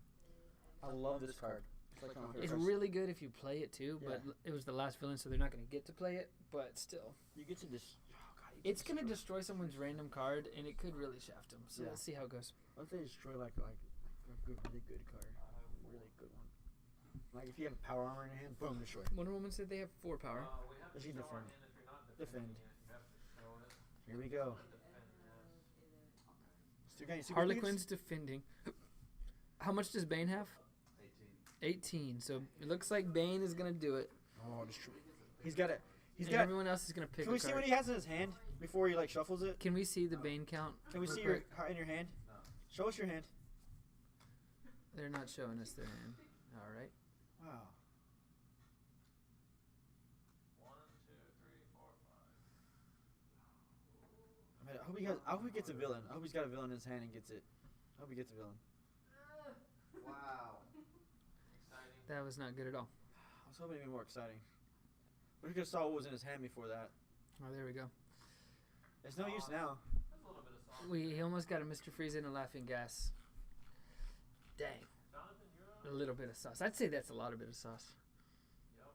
I love this card. It's like one of my It's favorites. really good if you play it too, but it was the last villain, so they're not gonna get to play it. But still, You get to this. Oh, God, you it's get to gonna destroy someone's random card, and it could really shaft them. So Yeah. let's see how it goes. What if they destroy like a good, really good card? Really good one. Like if you have power armor in your hand, boom, destroy. WonderWoman said they have 4 power. We have to Does he show our defend? hand if you're not Defend. defending it. You have to show it. Here we go. Defend this. Still got any super HarleyQuinn's defending. How much does Bane have? 18. So it looks like Bane is gonna do it. Oh, destroy. He's got it. He's And got. everyone else is gonna pick Can a we see card. what he has in his hand before he like shuffles it? Can we see the Bane count? Can we real see quick? in your hand? Show us your hand. They're not showing us their hand. All right. Wow. 1, 2, 3, 4, 5. I mean, I hope he gets a villain. I hope he's got a villain in his hand and gets it. I hope he gets a villain. Wow. Exciting. That was not good at all. I was hoping it'd be more exciting. But we could have saw what was in his hand before that. Oh, there we go. It's no use now. That's a little bit of sauce. He almost got a Mr. Freeze and a Laughing Gas. Dang. Jonathan, you're up. A little bit of sauce. I'd say that's a lot of bit of sauce. Yep.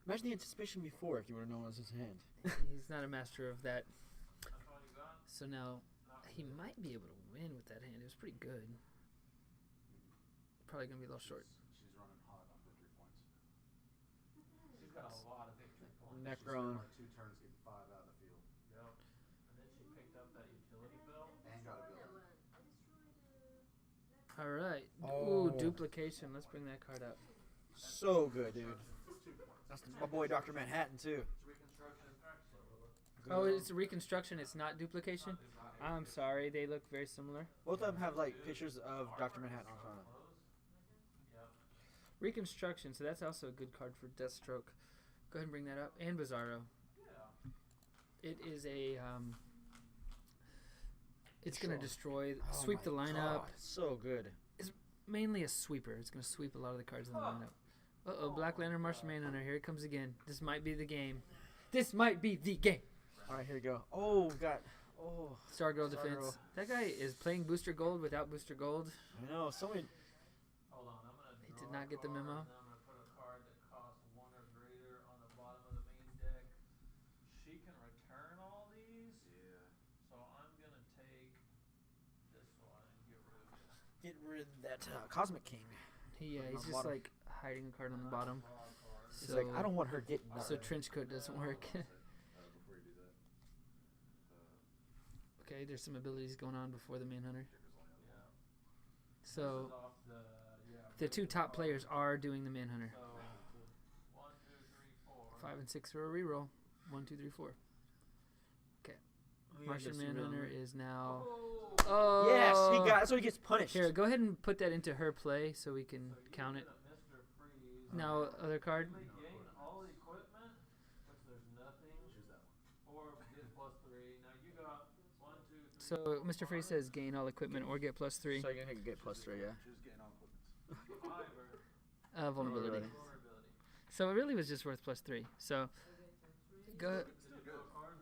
Imagine the anticipation before if you would have known what was in his hand. He's not a master of that. That's all you got? So now Not he good. might be able to win with that hand. It was pretty good. Probably going to be a little short. She's running hot on victory points. She's got a lot of victory points. Necron. She's 2 turns getting 5 out of the field. Yep. And then she picked up that utility belt. And got a villain. All right. Oh. Ooh, duplication. Let's bring that card up. So good, dude. That's my boy Dr. Manhattan too. It's reconstruction. Oh, it's reconstruction. It's not duplication? I'm sorry. They look very similar. Both of them have like pictures of Dr. Manhattan on front. Yep. Reconstruction. So that's also a good card for Deathstroke. Go ahead and bring that up. And Bizarro. Yeah. It is a it's going to destroy, Oh sweep the my lineup. God, so good. Mainly a sweeper. It's going to sweep a lot of the cards in the lineup. Uh-oh, Black Lantern, Martian Manhunter. Here it comes again. This might be the game. This might be the game. All right, here we go. Oh, we got. Oh, Stargirl Stargirl. defense. That guy is playing Booster Gold without Booster Gold. I know. So many. Hold on, I'm gonna He draw did not a get the card, memo. and then I'm gonna put a card that costs 1 or greater on the bottom of the main deck. She can return all these, Yeah. so I'm gonna take this one and get rid of it. Get rid of that Cosmic King. He's On just bottom. like hiding a card on the bottom. Draw a card. He's So, like, I don't want her getting so nothing. Trenchcoat doesn't work. Before you do that. Okay, there's some abilities going on before the Manhunter. Yeah. So This is off the, yeah, the 2 top players are doing the Manhunter. So 1, 2, 3, 4. 5 and 6 for a reroll. 1, 2, 3, 4. Martian Manhunter is now. Oh! Oh, Yes, he got. That's what he gets punished. Here, go ahead and put that into her play so we can So you count it. get a Mr. Freeze. Now, other card. You may gain all equipment, which there's nothing, Choose that one. or get +3. Now you got 1, 2, 3. So Mr. Freeze says gain all equipment or get +3. So you're gonna get +3, yeah. Choose getting all equipment. 5 or Vulnerability. vulnerability. So it really was just worth +3. So go. Still a card?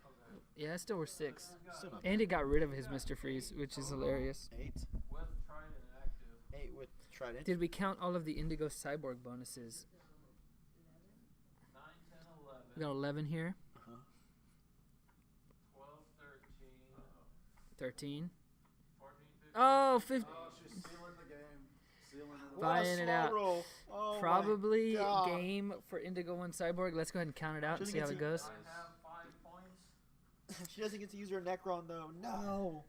Okay. Yeah, it's still worth 6. Still not And it got rid of his Mr. Freeze, which is hilarious. 8. With Trident active. 8 with Trident. Did we count all of the Indigo Cyborg bonuses? 9, 10, 11. We got 11 here. 12, 13. 13. 14, 15. Oh, 15. Oh, she's sealing the game. Buying it out. Roll. Oh my Probably God. game for Indigo 1 Cyborg. Let's go ahead and count it out and Doesn't see get how it to- goes. I have 5 points. She doesn't get to use her Necron though. No.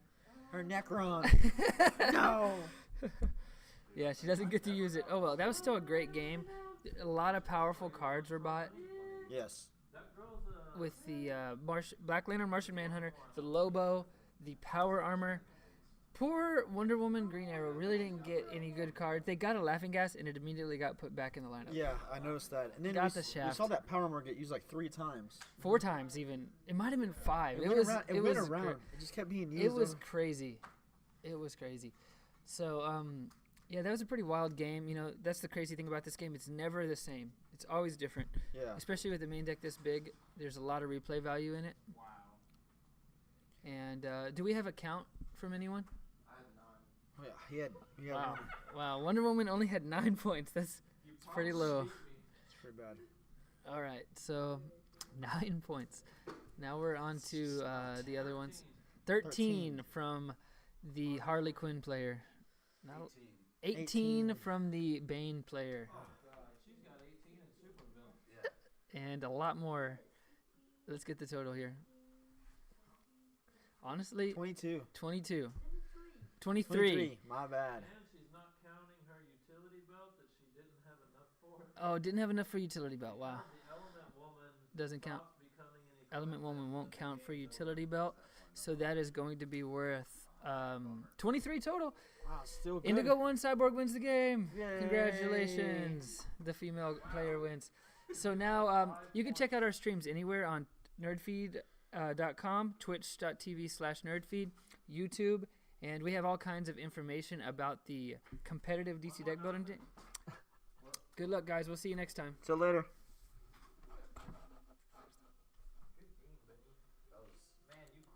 Her Necron. No. Yeah, she doesn't get to use it. Oh well, that was still a great game. A lot of powerful cards were bought Yes. That girl's with the Black Lantern, Martian Manhunter, the Lobo, the Power Armor. Poor Wonder Woman, Green Arrow really didn't get any good cards. They got a Laughing Gas, and it immediately got put back in the lineup. Yeah, I noticed that. And then Got we, the we shaft. saw that Power Armor get used like 3 times. 4 times even. It might have been 5. It was. went around. It was went around. cra- It just kept being used. It was over- crazy. It was crazy. So, yeah, that was a pretty wild game. You know, that's the crazy thing about this game. It's never the same. It's always different. Yeah. Especially with the main deck this big. There's a lot of replay value in it. wow. And do we have a count from anyone? I had 9. Oh, yeah. He had. Wow. Wow. Wonder Woman only had 9 points. That's pretty low. It's pretty bad. All right. So, 9 points. Now we're on to the other ones. 13 from the HarleyQuinn player. Not 18 from the Bane player. Oh god, she's got 18 in Superville. And a lot more. Let's get the total here. Honestly, 22. 22. 23. 23. My bad. And she's not counting her utility belt that she didn't have enough for. Oh, didn't have enough for utility belt. Wow. The Element Woman Doesn't count. stopped becoming any Element Woman won't count for utility belt. So that is going to be worth 23 total. Wow, still good. Indigo 1 Cyborg wins the game. Yay. Congratulations. The female player wins. So now you can check out our streams anywhere on nerdfeed.com, twitch.tv/nerdfeed, YouTube, and we have all kinds of information about the competitive DC deck building. Good luck, guys. We'll see you next time. Till later.